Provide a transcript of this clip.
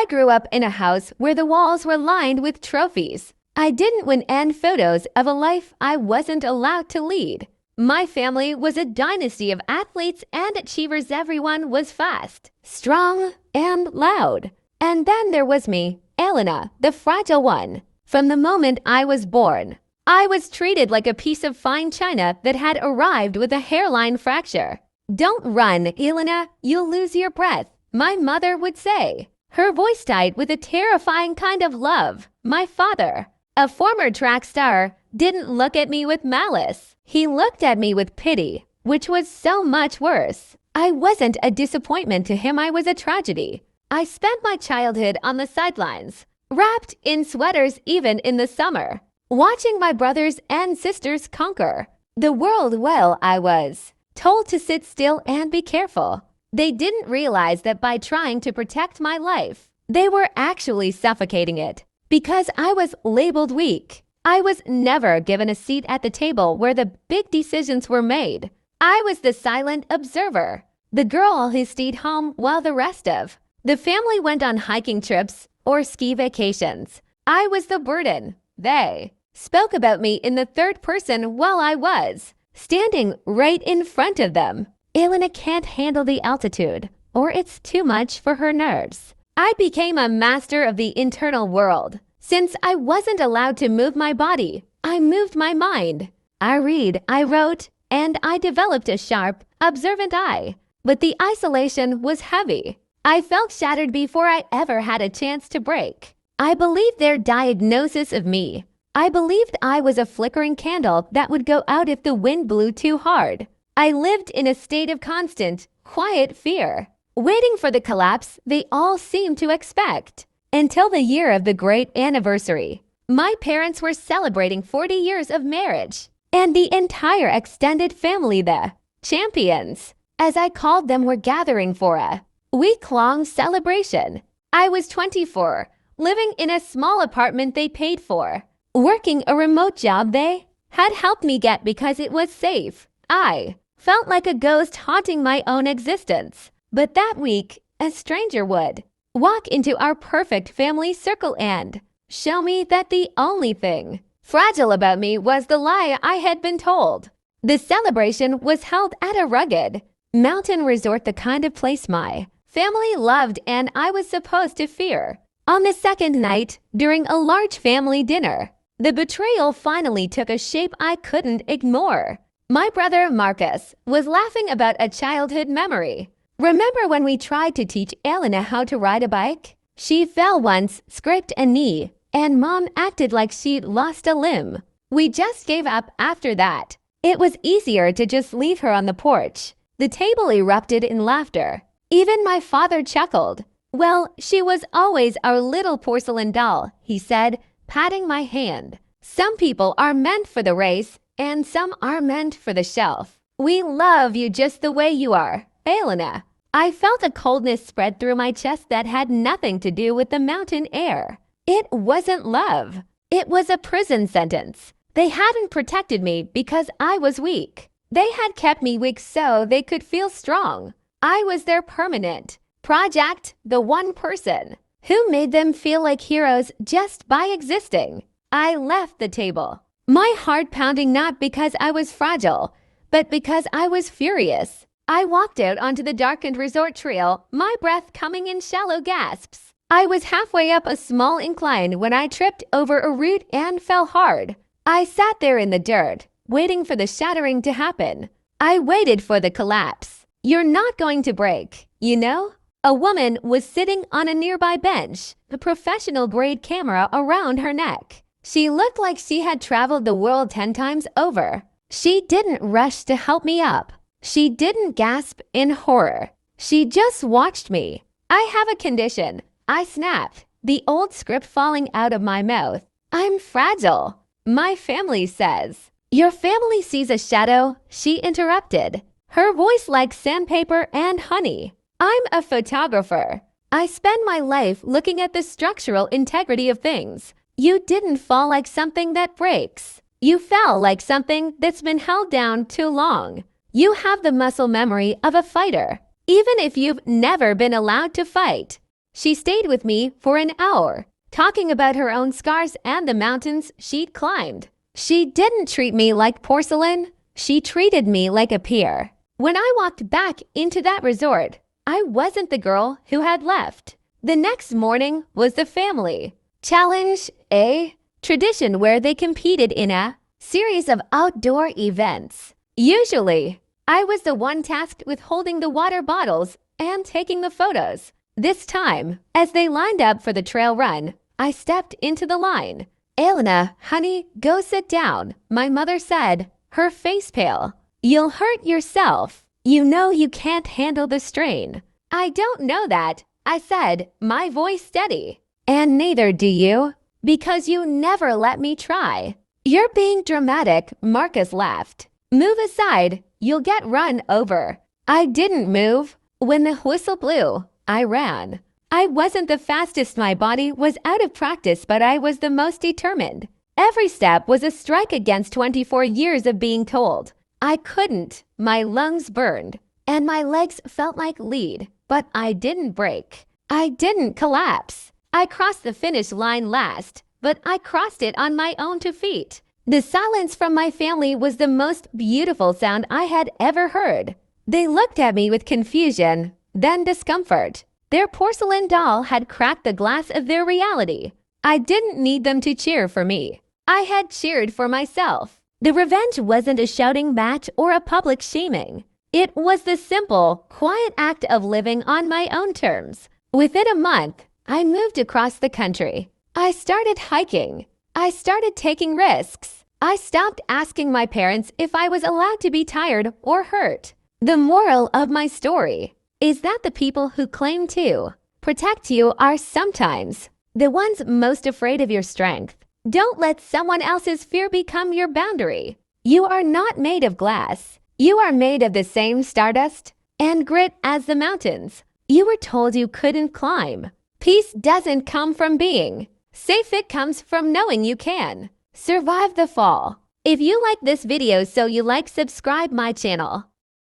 I grew up in a house where the walls were lined with trophies. I didn't win and photos of a life I wasn't allowed to lead. My family was a dynasty of athletes and achievers. Everyone was fast, strong, and loud. And then there was me, Elena, the fragile one. From the moment I was born, I was treated like a piece of fine china that had arrived with a hairline fracture. "Don't run, Elena, you'll lose your breath," my mother would say, her voice tight with a terrifying kind of love. My father, a former track star, didn't look at me with malice. He looked at me with pity, which was so much worse. I wasn't a disappointment to him, I was a tragedy. I spent my childhood on the sidelines, wrapped in sweaters even in the summer, watching my brothers and sisters conquer the world. Well, I was told to sit still and be careful. They didn't realize that by trying to protect my life, they were actually suffocating it. Because I was labeled weak, I was never given a seat at the table where the big decisions were made. I was the silent observer, the girl who stayed home while the rest of the family went on hiking trips or ski vacations. I was the burden. They spoke about me in the third person while I was standing right in front of them. Elena can't handle the altitude, or it's too much for her nerves. I became a master of the internal world. Since I wasn't allowed to move my body, I moved my mind. I read, I wrote, and I developed a sharp, observant eye. But the isolation was heavy. I felt shattered before I ever had a chance to break. I believed their diagnosis of me. I believed I was a flickering candle that would go out if the wind blew too hard. I lived in a state of constant, quiet fear, waiting for the collapse they all seemed to expect. Until the year of the great anniversary. My parents were celebrating 40 years of marriage, and the entire extended family, the champions, as I called them, were gathering for a week-long celebration. I was 24, living in a small apartment they paid for, working a remote job they had helped me get because it was safe. I felt like a ghost haunting my own existence. But that week, a stranger would walk into our perfect family circle and show me that the only thing fragile about me was the lie I had been told. The celebration was held at a rugged mountain resort, the kind of place my family loved and I was supposed to fear. On the second night, during a large family dinner, the betrayal finally took a shape I couldn't ignore. My brother Marcus was laughing about a childhood memory. "Remember when we tried to teach Elena how to ride a bike? She fell once, scraped a knee, and Mom acted like she'd lost a limb. We just gave up after that. It was easier to just leave her on the porch." The table erupted in laughter. Even my father chuckled. "Well, she was always our little porcelain doll," he said, patting my hand. "Some people are meant for the race, and some are meant for the shelf. We love you just the way you are, Elena." I felt a coldness spread through my chest that had nothing to do with the mountain air. It wasn't love. It was a prison sentence. They hadn't protected me because I was weak. They had kept me weak so they could feel strong. I was their permanent project, the one person who made them feel like heroes just by existing. I left the table, my heart pounding not because I was fragile, but because I was furious. I walked out onto the darkened resort trail, my breath coming in shallow gasps. I was halfway up a small incline when I tripped over a root and fell hard. I sat there in the dirt, waiting for the shattering to happen. I waited for the collapse. "You're not going to break, you know?" A woman was sitting on a nearby bench, a professional-grade camera around her neck. She looked like she had traveled the world 10 times over. She didn't rush to help me up. She didn't gasp in horror. She just watched me. "I have a condition," I snapped, the old script falling out of my mouth. "I'm fragile, my family says." "Your family sees a shadow," she interrupted, her voice like sandpaper and honey. "I'm a photographer. I spend my life looking at the structural integrity of things. You didn't fall like something that breaks. You fell like something that's been held down too long. You have the muscle memory of a fighter, even if you've never been allowed to fight." She stayed with me for an hour, talking about her own scars and the mountains she'd climbed. She didn't treat me like porcelain. She treated me like a peer. When I walked back into that resort, I wasn't the girl who had left. The next morning was the family challenge, a tradition where they competed in a series of outdoor events. Usually, I was the one tasked with holding the water bottles and taking the photos. This time, as they lined up for the trail run, I stepped into the line. "Elena, honey, go sit down," my mother said, her face pale. "You'll hurt yourself. You know you can't handle the strain." "I don't know that," I said, my voice steady. "And neither do you, because you never let me try." "You're being dramatic," Marcus laughed. "Move aside, you'll get run over." I didn't move. When the whistle blew, I ran. I wasn't the fastest, my body was out of practice, but I was the most determined. Every step was a strike against 24 years of being told I couldn't. My lungs burned, and my legs felt like lead, but I didn't break. I didn't collapse. I crossed the finish line last, but I crossed it on my own 2 feet. The silence from my family was the most beautiful sound I had ever heard. They looked at me with confusion, then discomfort. Their porcelain doll had cracked the glass of their reality. I didn't need them to cheer for me. I had cheered for myself. The revenge wasn't a shouting match or a public shaming. It was the simple, quiet act of living on my own terms. Within a month, I moved across the country. I started hiking. I started taking risks. I stopped asking my parents if I was allowed to be tired or hurt. The moral of my story is that the people who claim to protect you are sometimes the ones most afraid of your strength. Don't let someone else's fear become your boundary. You are not made of glass. You are made of the same stardust and grit as the mountains you were told you couldn't climb. Peace doesn't come from being safe, it comes from knowing you can survive the fall. If you like this video, so you like, subscribe my channel.